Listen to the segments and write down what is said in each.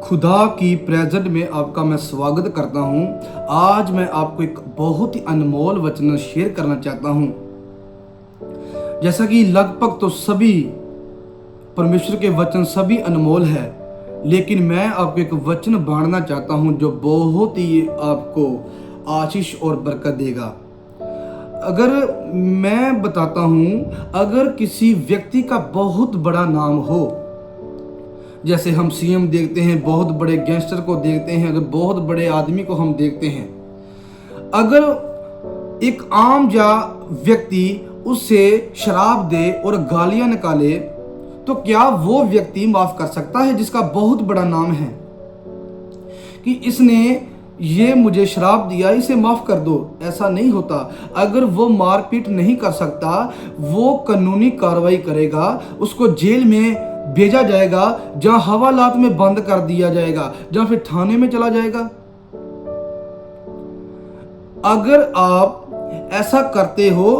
खुदा की प्रेजेंट में आपका मैं स्वागत करता हूं। आज मैं आपको एक बहुत ही अनमोल वचन शेयर करना चाहता हूं। जैसा कि लगभग तो सभी परमेश्वर के वचन सभी अनमोल है, लेकिन मैं आपको एक वचन बांटना चाहता हूं जो बहुत ही आपको आशीष और बरकत देगा। अगर मैं बताता हूं, अगर किसी व्यक्ति का बहुत बड़ा नाम हो, जैसे हम सीएम देखते हैं, बहुत बड़े गैंगस्टर को देखते हैं, अगर बहुत बड़े आदमी को हम देखते हैं, अगर एक आम जा व्यक्ति उससे शराब दे और गालियां निकाले, तो क्या वो व्यक्ति माफ कर सकता है जिसका बहुत बड़ा नाम है कि इसने ये मुझे शराब दिया, इसे माफ कर दो? ऐसा नहीं होता। अगर वो मारपीट नहीं कर सकता, वो कानूनी कार्रवाई करेगा, उसको जेल में भेजा जाएगा, जहां हवालात में बंद कर दिया जाएगा, जहां फिर थाने में चला जाएगा। अगर आप ऐसा करते हो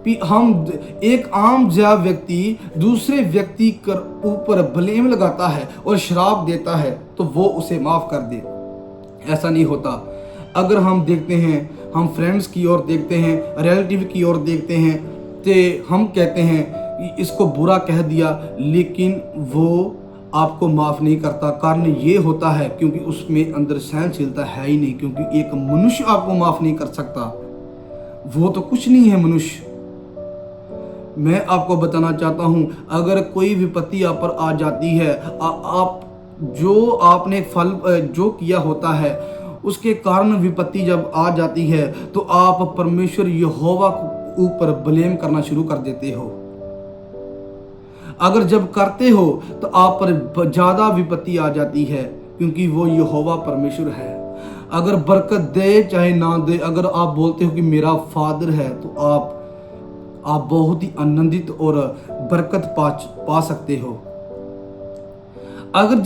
कि हम एक आम जा व्यक्ति दूसरे व्यक्ति के ऊपर ब्लेम लगाता है और शराब देता है तो वो उसे माफ कर दे, ऐसा नहीं होता। अगर हम देखते हैं, हम फ्रेंड्स की ओर देखते हैं, रिलेटिव की ओर देखते हैं, तो हम कहते हैं इसको बुरा कह दिया, लेकिन वो आपको माफ नहीं करता। कारण ये होता है क्योंकि उसमें अंदर सहनशीलता है ही नहीं, क्योंकि एक मनुष्य आपको माफ नहीं कर सकता, वो तो कुछ नहीं है मनुष्य। मैं आपको बताना चाहता हूं, अगर कोई विपत्ति आप पर आ जाती है, आप जो आपने फल जो किया होता है उसके कारण विपत्ति जब आ जाती है, तो आप परमेश्वर यहोवा के ऊपर ब्लेम करना शुरू कर देते हो। अगर जब करते हो तो आप पर ज्यादा विपत्ति आ जाती है, क्योंकि वो यहोवा परमेश्वर है। अगर बरकत दे चाहे ना दे, अगर आप बोलते हो कि मेरा फादर है, तो आप बहुत ही आनंदित और बरकत पा सकते हो। अगर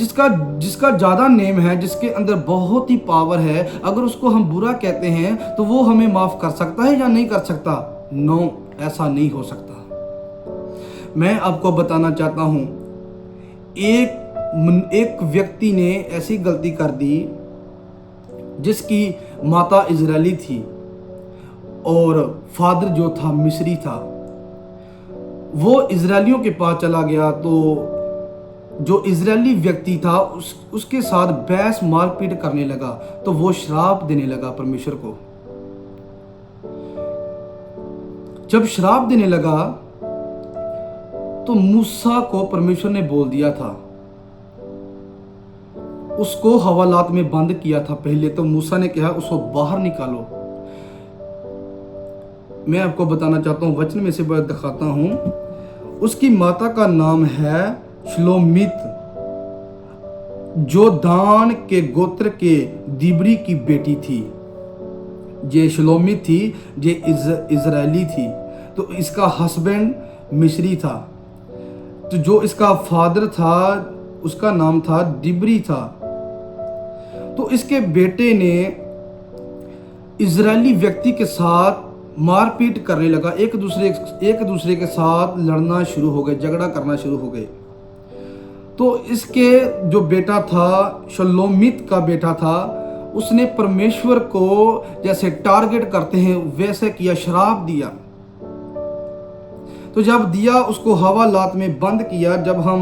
जिसका ज्यादा नेम है, जिसके अंदर बहुत ही पावर है, अगर उसको हम बुरा कहते हैं तो वो हमें माफ कर सकता है या नहीं कर सकता? नो, ऐसा नहीं हो सकता। मैं आपको बताना चाहता हूं, एक व्यक्ति ने ऐसी गलती कर दी जिसकी माता इजरायली थी और फादर जो था मिस्री था। वो इजरायलियों के पास चला गया, तो जो इजरायली व्यक्ति था उसके साथ बहस मारपीट करने लगा, तो वो श्राप देने लगा परमेश्वर को। जब श्राप देने लगा तो मूसा को परमेश्वर ने बोल दिया था, उसको हवालात में बंद किया था। पहले तो मूसा ने कहा उसको बाहर निकालो। मैं आपको बताना चाहता हूं, वचन में से दिखाता हूं, उसकी माता का नाम है शलोमित, जो दान के गोत्र के दिबरी की बेटी थी। ये शलोमित थी, ये इजरायली थी, तो इसका हस्बैंड मिस्री था। तो जो इसका फादर था उसका नाम था दिबरी था। तो इसके बेटे ने इजरायली व्यक्ति के साथ मारपीट करने लगा, एक दूसरे के साथ लड़ना शुरू हो गए, झगड़ा करना शुरू हो गए। तो इसके जो बेटा था, शलोमित का बेटा था, उसने परमेश्वर को जैसे टारगेट करते हैं वैसे किया, शराब दिया। तो जब दिया, उसको हवालात में बंद किया। जब हम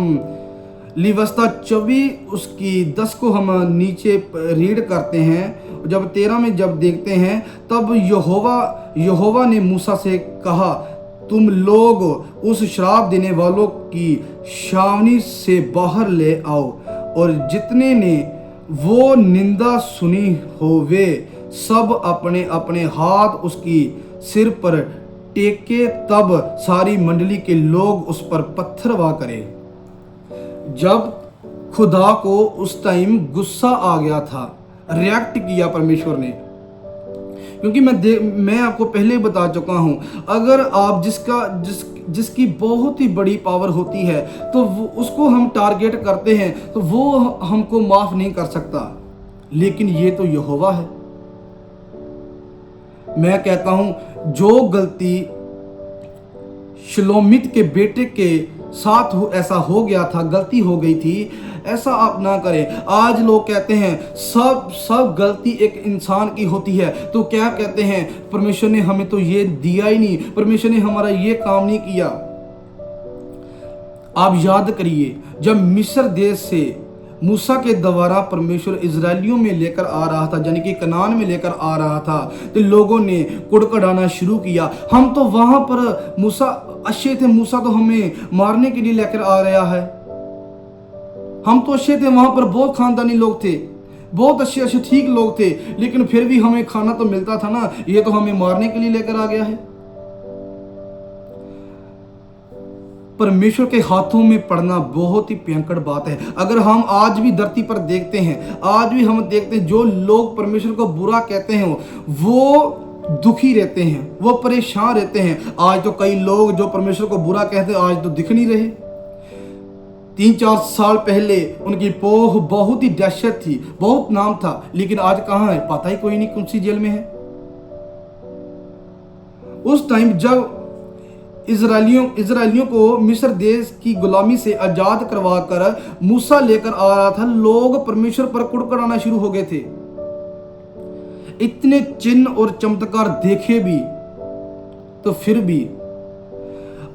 लिवस्था 24 उसकी 10 को हम नीचे रीड करते हैं, जब 13 में जब देखते हैं, तब यहोवा ने मूसा से कहा, तुम लोग उस श्राप देने वालों की छावनी से बाहर ले आओ, और जितने ने वो निंदा सुनी हो वे सब अपने अपने हाथ उसकी सिर पर टेके, तब सारी मंडली के लोग उस पर पत्थरवाह करें। जब खुदा को उस टाइम गुस्सा आ गया था, रिएक्ट किया परमेश्वर ने, क्योंकि मैं आपको पहले बता चुका हूं, अगर आप जिसकी बहुत ही बड़ी पावर होती है तो उसको हम टारगेट करते हैं तो वो हमको माफ नहीं कर सकता, लेकिन ये तो यहोवा है। मैं कहता हूं, जो गलती शलोमित के बेटे के साथ ऐसा हो गया था, गलती हो गई थी, ऐसा आप ना करें। आज लोग कहते हैं सब गलती एक इंसान की होती है, तो क्या कहते हैं, परमेश्वर ने हमें तो ये दिया ही नहीं, परमेश्वर ने हमारा ये काम नहीं किया। आप याद करिए, जब मिस्र देश से मूसा के द्वारा परमेश्वर इजरायलियों में लेकर आ रहा था, यानी कि कनान में लेकर आ रहा था, तो लोगों ने कुड़कुड़ाना शुरू किया। हम तो वहां पर मूसा अच्छे थे, मूसा तो हमें मारने के लिए लेकर आ रहा है। हम तो अच्छे थे, वहां पर बहुत खानदानी लोग थे, बहुत अच्छे ठीक लोग थे, लेकिन फिर भी हमें खाना तो मिलता था ना, ये तो हमें मारने के लिए लेकर आ गया है। परमेश्वर के हाथों में पड़ना बहुत ही भयंकर बात है। अगर हम आज भी धरती पर देखते हैं, आज भी हम देखते हैं, जो लोग परमेश्वर को बुरा कहते हैं वो दुखी रहते हैं, वो परेशान रहते हैं। आज तो कई लोग जो परमेश्वर को बुरा कहते हैं आज तो दिख नहीं रहे। 3-4 साल पहले उनकी पोह बहुत ही दहशत थी, बहुत नाम था, लेकिन आज कहाँ है पता ही कोई नहीं, कौन सी जेल में है। उस टाइम जब इजरायलियों को मिस्र देश की गुलामी से आजाद करवाकर मूसा लेकर आ रहा था, लोग परमेश्वर पर कुड़कुड़ाना शुरू हो गए थे। इतने चिन्ह और चमत्कार देखे भी, तो फिर भी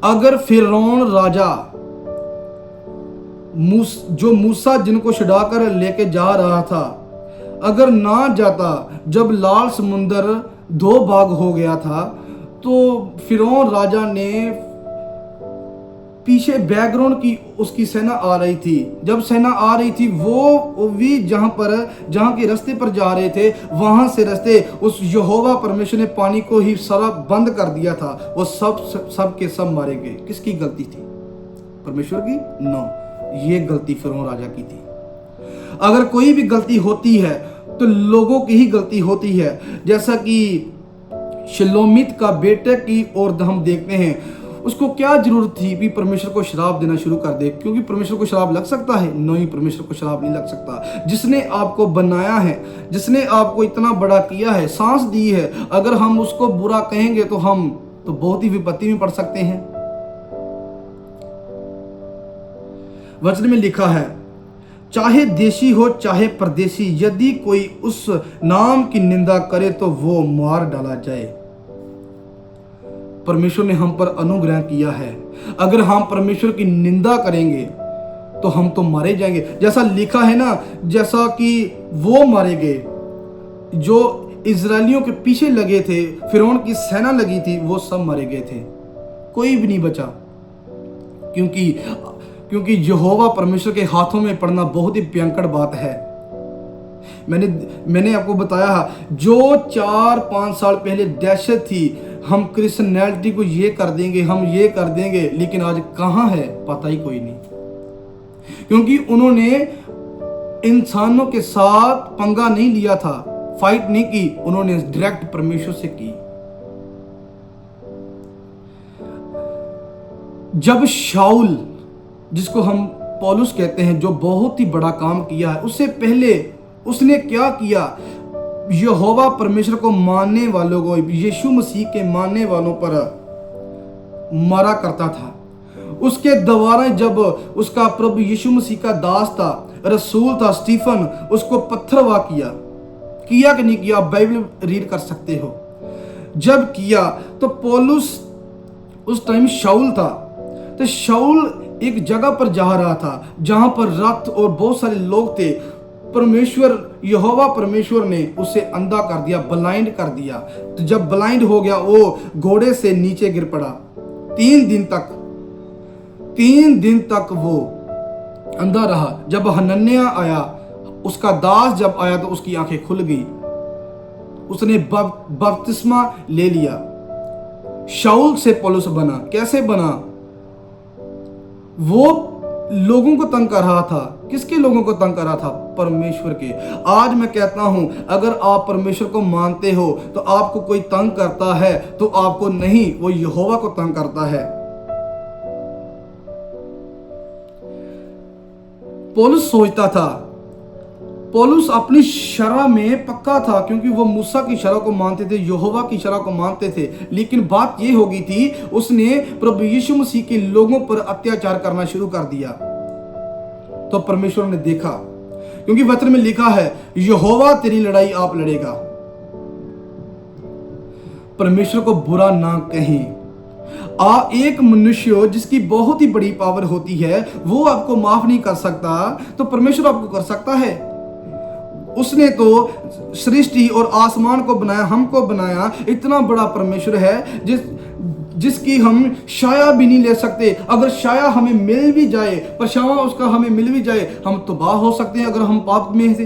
अगर फिरौन राजा जो मूसा जिनको छुड़ाकर लेके जा रहा था, अगर ना जाता, जब लाल समुंदर 2 भाग हो गया था, तो फिरौन राजा ने पीछे बैकग्राउंड की उसकी सेना आ रही थी। जब सेना आ रही थी, वो भी जहां के रास्ते पर जा रहे थे, वहां से रास्ते उस यहोवा परमेश्वर ने पानी को ही सारा बंद कर दिया था। वो सब के सब मारे गए। किसकी गलती थी? परमेश्वर की? नो, ये गलती फिरौन राजा की थी। अगर कोई भी गलती होती है तो लोगों की ही गलती होती है। जैसा कि शिलोमित का बेटे की ओर हम देखते हैं, उसको क्या जरूरत थी कि परमेश्वर को शराब देना शुरू कर दे? क्योंकि परमेश्वर को शराब लग सकता है? नहीं, परमेश्वर को शराब नहीं लग सकता। जिसने आपको बनाया है, जिसने आपको इतना बड़ा किया है, सांस दी है, अगर हम उसको बुरा कहेंगे तो हम तो बहुत ही विपत्ति में पड़ सकते हैं। वचन में लिखा है, चाहे देशी हो चाहे परदेशी, यदि कोई उस नाम की निंदा करे तो वो मार डाला जाए। परमेश्वर ने हम पर अनुग्रह किया है। अगर हम परमेश्वर की निंदा करेंगे तो हम तो मारे जाएंगे। जैसा लिखा है ना, जैसा कि वो मारे गए, जो इजरायलियों के पीछे लगे थे, फिरौन की सेना लगी थी, वो सब मारे गए थे, कोई भी नहीं बचा। क्योंकि यहोवा परमेश्वर के हाथों में पड़ना बहुत ही भयंकर बात है। मैंने आपको बताया, जो 4-5 साल पहले दहशत थी, हम क्रिश्चियनिटी को ये कर देंगे, हम ये कर देंगे, लेकिन आज कहाँ है पता ही कोई नहीं। क्योंकि उन्होंने इंसानों के साथ पंगा नहीं लिया था, फाइट नहीं की, उन्होंने डायरेक्ट परमेश्वर से की। जब शाऊल, जिसको हम पौलुस कहते हैं, जो बहुत ही बड़ा काम किया है, उससे पहले उसने क्या किया? यहोवा परमेश्वर को मानने वालों को, यीशु मसीह के मानने वालों पर मारा करता था। उसके द्वारा जब उसका प्रभु यीशु मसीह का दास था, रसूल था स्टीफन, उसको पत्थरवाह किया कि नहीं किया? बाइबल रीड कर सकते हो। जब किया तो पौलुस उस टाइम शाऊल था, तो शाऊल एक जगह पर जा रहा था जहां पर रथ और बहुत सारे लोग थे। यहोवा परमेश्वर ने उसे अंधा कर दिया, ब्लाइंड कर दिया। तो जब ब्लाइंड हो गया, वो घोड़े से नीचे गिर पड़ा। 3 दिन तक वो अंधा रहा। जब हनन्याह आया, उसका दास जब आया, तो उसकी आंखें खुल गई, उसने बपतिस्मा ले लिया। शाऊल से पौलुस बना। कैसे बना? वो लोगों को तंग कर रहा था। किसके लोगों को तंग कर रहा था? परमेश्वर के। आज मैं कहता हूं, अगर आप परमेश्वर को मानते हो तो आपको कोई तंग करता है तो आपको नहीं, वो यहोवा को तंग करता है। पौलुस सोचता था, पौलुस अपनी शरह में पक्का था, क्योंकि वो मूसा की शरह को मानते थे, यहोवा की शरह को मानते थे। लेकिन बात ये हो गई थी, उसने प्रभु यीशु मसीह के लोगों पर अत्याचार करना शुरू कर दिया। तो परमेश्वर ने देखा, क्योंकि वचन में लिखा है यहोवा तेरी लड़ाई आप लड़ेगा। परमेश्वर को बुरा ना कहें। एक मनुष्य जिसकी बहुत ही बड़ी पावर होती है वो आपको माफ नहीं कर सकता, तो परमेश्वर आपको कर सकता है। उसने तो सृष्टि और आसमान को बनाया, हमको बनाया। इतना बड़ा परमेश्वर है जिसकी हम छाया भी नहीं ले सकते। अगर छाया हमें मिल भी जाए, परछावां उसका हमें मिल भी जाए, हम तबाह हो सकते हैं अगर हम पाप में से।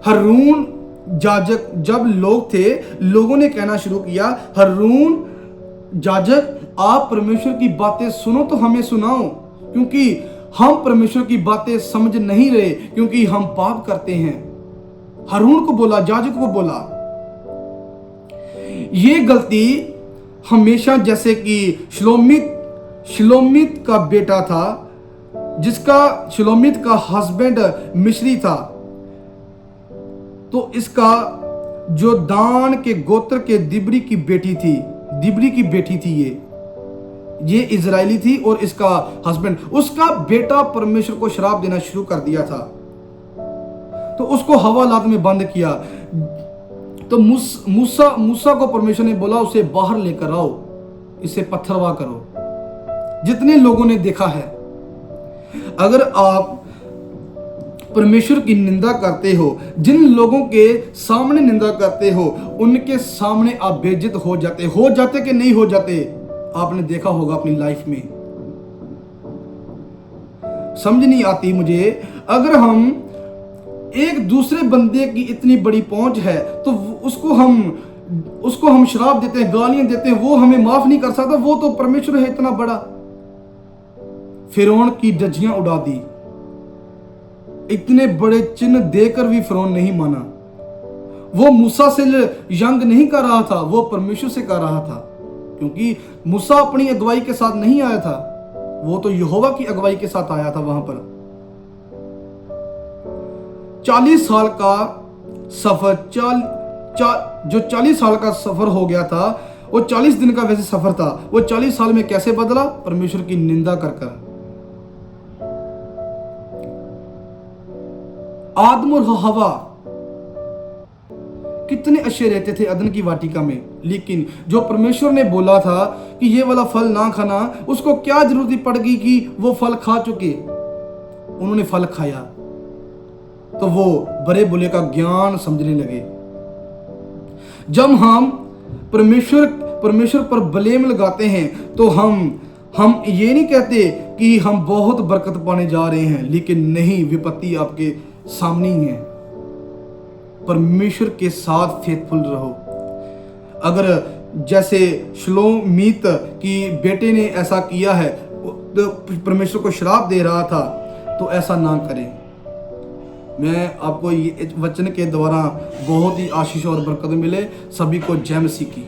हारून जाजक जब लोग थे, लोगों ने कहना शुरू किया, हारून जाजक आप परमेश्वर की बातें सुनो तो हमें सुनाओ, क्योंकि हम परमेश्वर की बातें समझ नहीं रहे, क्योंकि हम पाप करते हैं। हारून को बोला, जाजक को बोला। ये गलती हमेशा, जैसे कि शिलोमित का बेटा था, जिसका शिलोमित का हस्बैंड मिस्री था, तो इसका जो दान के गोत्र के दिबरी की बेटी थी, ये इजरायली थी, और इसका हस्बैंड, उसका बेटा परमेश्वर को श्राप देना शुरू कर दिया था। तो उसको हवालात में बंद किया। तो मूसा को परमेश्वर ने बोला उसे बाहर लेकर आओ, इसे पत्थरवाह करो। जितने लोगों ने देखा है, अगर आप परमेश्वर की निंदा करते हो, जिन लोगों के सामने निंदा करते हो, उनके सामने आप बेइज्जत हो जाते कि नहीं हो जाते, आपने देखा होगा अपनी लाइफ में। समझ नहीं आती मुझे, अगर हम एक दूसरे बंदे की इतनी बड़ी पहुंच है तो उसको हम श्राप देते हैं, गालियां देते हैं, वो हमें माफ नहीं कर सकता। वो तो परमेश्वर है इतना बड़ा। फिरौन की धज्जियां उड़ा दी, इतने बड़े चिन्ह देकर भी फिरौन नहीं माना। वो मूसा से जंग नहीं कर रहा था, वो परमेश्वर से कर रहा था, क्योंकि मूसा अपनी अगुवाई के साथ नहीं आया था, वो तो यहोवा की अगुवाई के साथ आया था। वहां पर 40 साल का सफर, जो 40 साल का सफर हो गया था, वो 40 दिन का वैसे सफर था, वो 40 साल में कैसे बदला? परमेश्वर की निंदा कर। आदम और हवा कितने अच्छे रहते थे अदन की वाटिका में, लेकिन जो परमेश्वर ने बोला था कि ये वाला फल ना खाना, उसको क्या जरूरत पड़ गई कि वो फल खा चुके। उन्होंने फल खाया तो वो बड़े बुरे का ज्ञान समझने लगे। जब हम परमेश्वर पर ब्लेम लगाते हैं तो हम ये नहीं कहते कि हम बहुत बरकत पाने जा रहे हैं, लेकिन नहीं, विपत्ति आपके सामने ही है। परमेश्वर के साथ फेथफुल रहो। अगर जैसे शलोमीत की बेटे ने ऐसा किया है, तो परमेश्वर को श्राप दे रहा था, तो ऐसा ना करें। मैं आपको ये वचन के द्वारा बहुत ही आशीष और बरकत मिले। सभी को जय मसीह की।